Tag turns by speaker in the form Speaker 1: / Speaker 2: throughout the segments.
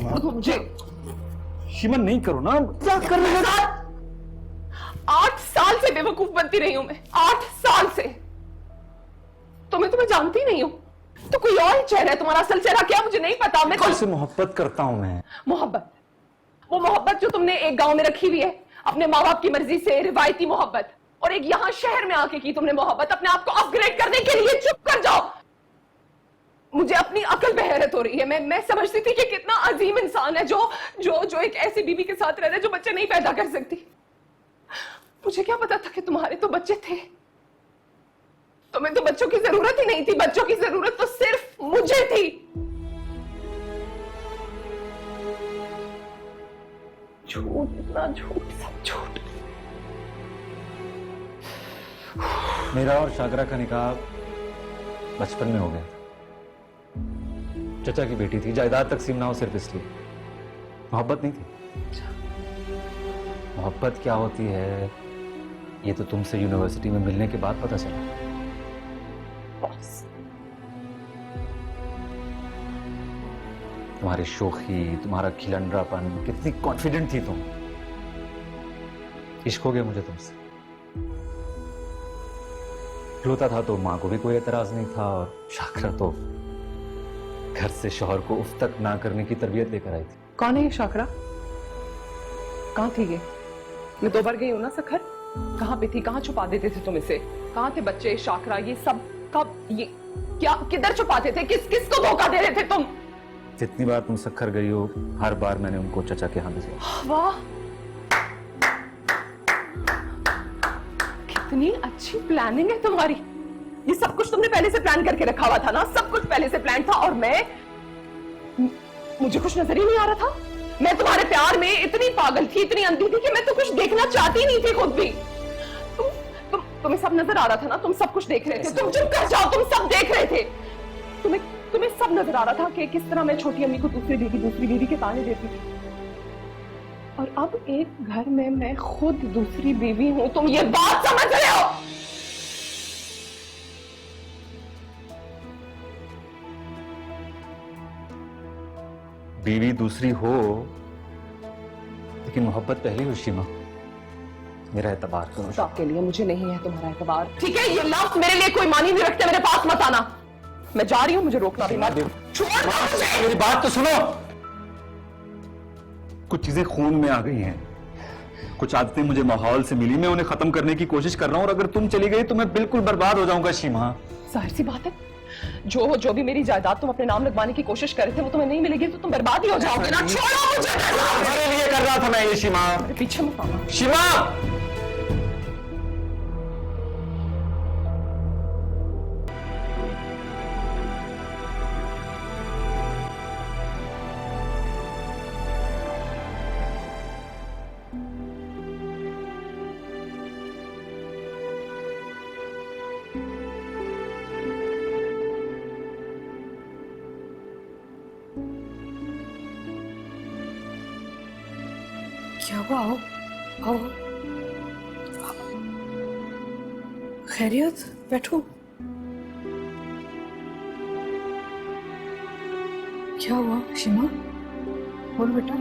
Speaker 1: छोड़ दो मुझे।
Speaker 2: शीमा नहीं करो ना,
Speaker 1: क्या कर रहे हो? 8 साल से बेवकूफ बनती रही हूं मैं, 8 साल से। तो मैं तुम्हें जानती नहीं हूं, तो कोई और चेहरा है तुम्हारा, असल चेहरा क्या मुझे नहीं पता। मैं
Speaker 2: तुमसे मोहब्बत करता हूं मैं।
Speaker 1: मोहब्बत, वो मोहब्बत जो तुमने एक गांव में रखी हुई है अपने माँ बाप की मर्जी से, रिवायती मोहब्बत, और एक यहां शहर में आके की तुमने मोहब्बत अपने आप को अपग्रेड करने के लिए। चुप कर जाओ, मुझे अपनी अकल पे हैरत हो रही है। मैं समझती थी कि कितना अजीम इंसान है जो जो जो एक ऐसी बीवी के साथ रह रहा है जो बच्चे नहीं पैदा कर सकती। मुझे क्या पता था कि तुम्हारे तो बच्चे थे। तुम्हें तो बच्चों की जरूरत ही नहीं थी, बच्चों की जरूरत तो सिर्फ मुझे थी। झूठ, इतना झूठ, सब झूठ।
Speaker 2: मेरा और शाकरा का निकाह बचपन में हो गया था। चचा की बेटी थी, जायदाद तकसीम ना हो सिर्फ इसलिए। मोहब्बत नहीं थी। मोहब्बत क्या होती है ये तो तुमसे यूनिवर्सिटी में मिलने के बाद पता चला। तुम्हारी शोखी, तुम्हारा खिलंड्रापन, कितनी कॉन्फिडेंट थी तुम। इश्क हो गया मुझे तुमसे। खिलौता था तो मां को भी कोई एतराज नहीं था, और शाकरा तो घर से शौहर को उफ तक ना करने की तरबियत लेकर आई थी।
Speaker 1: कौन है ये शाकरा? कहां थी ये? मैं 2 बार गई हूं ना सखर। कहां पे थी? कहां छुपा देते थे तुम इसे? कहां थे बच्चे, शाकरा, ये सब कब? ये क्या, किधर छुपाते थे? किसको धोखा दे रहे थे तुम?
Speaker 2: जितनी बार तुम सखर गई हो, हर बार मैंने उनको चचा के यहाँ भेजा।
Speaker 1: वाह, कितनी अच्छी प्लानिंग है तुम्हारी। ये सब कुछ तुमने पहले से प्लान करके रखा हुआ था ना? सब कुछ पहले से प्लान था, और मुझे कुछ नजर ही नहीं आ रहा था। मैं तुम्हारे प्यार में इतनी पागल थी, इतनी अंधी थी कि मैं तो कुछ देखना चाहती नहीं थी खुद भी। तुम्हें सब नजर आ रहा था ना? तुम सब कुछ देख रहे थे। तुम चुप कर जाओ, तुम सब देख रहे थे। तुम्हें सब नजर आ रहा था कि किस तरह मैं छोटी अम्मी को दूसरी बीवी के ताने देती थी। और अब एक घर में मैं खुद दूसरी बीवी हूं। तुम ये बात समझ रहे हो?
Speaker 2: बीवी दूसरी हो, लेकिन मोहब्बत पहली हो शीमा। मेरा एतबार करो।
Speaker 1: साहब के लिए मुझे नहीं है तुम्हारा एतबार, ठीक है? ये लफ्ज मेरे लिए कोई मानी नहीं रखते। मेरे पास मत आना। मैं जा रही हूं, मुझे रोकना भी मत।
Speaker 2: मेरी बात तो सुनो। कुछ चीजें खून में आ गई हैं, कुछ आदतें मुझे माहौल से मिली, मैं उन्हें खत्म करने की कोशिश कर रहा हूं, और अगर तुम चली गई तो मैं बिल्कुल बर्बाद हो जाऊंगा शीमा।
Speaker 1: जाहिर सी बात है, जो भी मेरी जायदाद तुम अपने नाम लगवाने की कोशिश कर रहे थे वो तुम्हें नहीं मिलेगी तो तुम बर्बाद ही हो जाओगे ना। छोड़ो मुझे।
Speaker 2: तुम्हारे लिए कर रहा था मैं ये शीमा।
Speaker 1: पीछे मत आना
Speaker 2: शीमा।
Speaker 3: क्या हुआ? आओ आओ, खैरियत? बैठो। क्या हुआ शीमा? बोल बेटा।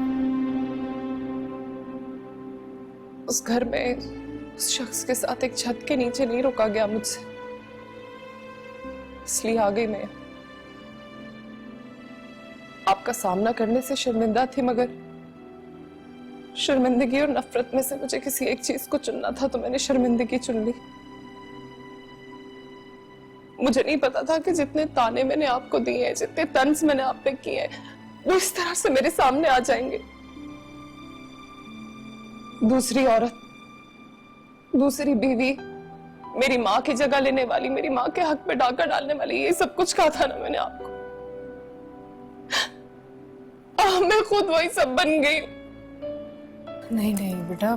Speaker 1: उस घर में उस शख्स के साथ एक छत के नीचे नहीं रुका गया मुझसे, इसलिए आ गई मैं। आपका सामना करने से शर्मिंदा थी, मगर शर्मिंदगी और नफरत में से मुझे किसी एक चीज को चुनना था, तो मैंने शर्मिंदगी चुन ली। मुझे नहीं पता था कि जितने ताने मैंने आपको दिए हैं, जितने तंज मैंने आप पे किए हैं, वो इस तरह से मेरे सामने आ जाएंगे। दूसरी औरत, दूसरी बीवी, मेरी माँ की जगह लेने वाली, मेरी माँ के हक पे डाका डालने वाली, ये सब कुछ कहा था ना मैंने आपको। मैं खुद वही सब बन गई।
Speaker 3: नहीं नहीं बेटा,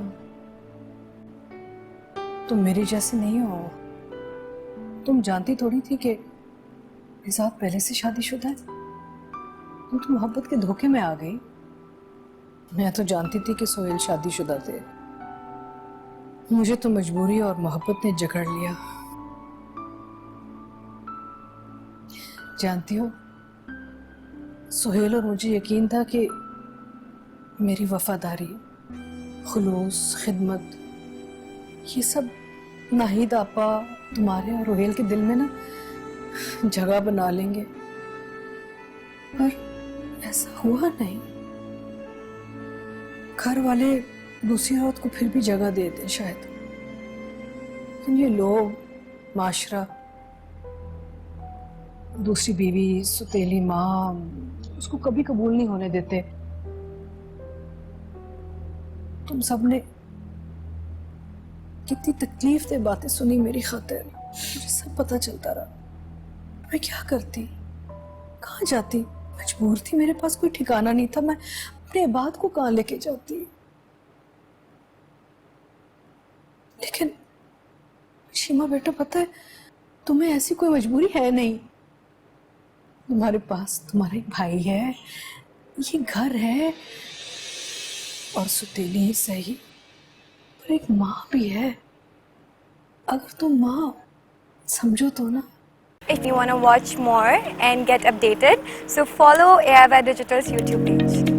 Speaker 3: तुम मेरी जैसी नहीं हो। तुम जानती थोड़ी थी कि इजाद पहले से शादीशुदा है। तुम तो मोहब्बत के धोखे में आ गई। मैं तो जानती थी कि सोहेल शादीशुदा थे। मुझे तो मजबूरी और मोहब्बत ने जकड़ लिया। जानती हो, सोहेल और मुझे यकीन था कि मेरी वफादारी, खुलूस, खिदमत, ये सब नाहिद आपा तुम्हारे और रोहेल के दिल में ना जगह बना लेंगे, पर ऐसा हुआ नहीं। घर वाले दूसरी औरत को फिर भी जगह देते शायद, लेकिन ये लोग, माशरा, दूसरी बीवी, सुतेली माँ, उसको कभी कबूल नहीं होने देते। तुम सबने कितनी तकलीफ दे बातें सुनी मेरी खातिर, मुझे सब पता चलता रहा। मैं क्या करती, कहाँ जाती, मजबूर थी, मेरे पास कोई ठिकाना नहीं था। मैं अपने बात को कहाँ लेके जाती। लेकिन शीमा बेटा, पता है तुम्हें ऐसी कोई मजबूरी है नहीं। तुम्हारे पास तुम्हारा एक भाई है, ये घर है, और सुतेली ही सही पर एक माँ भी है। अगर तुम माँ समझो तो ना।
Speaker 4: If you want to watch more and get updated, so follow AIY Digital's YouTube page.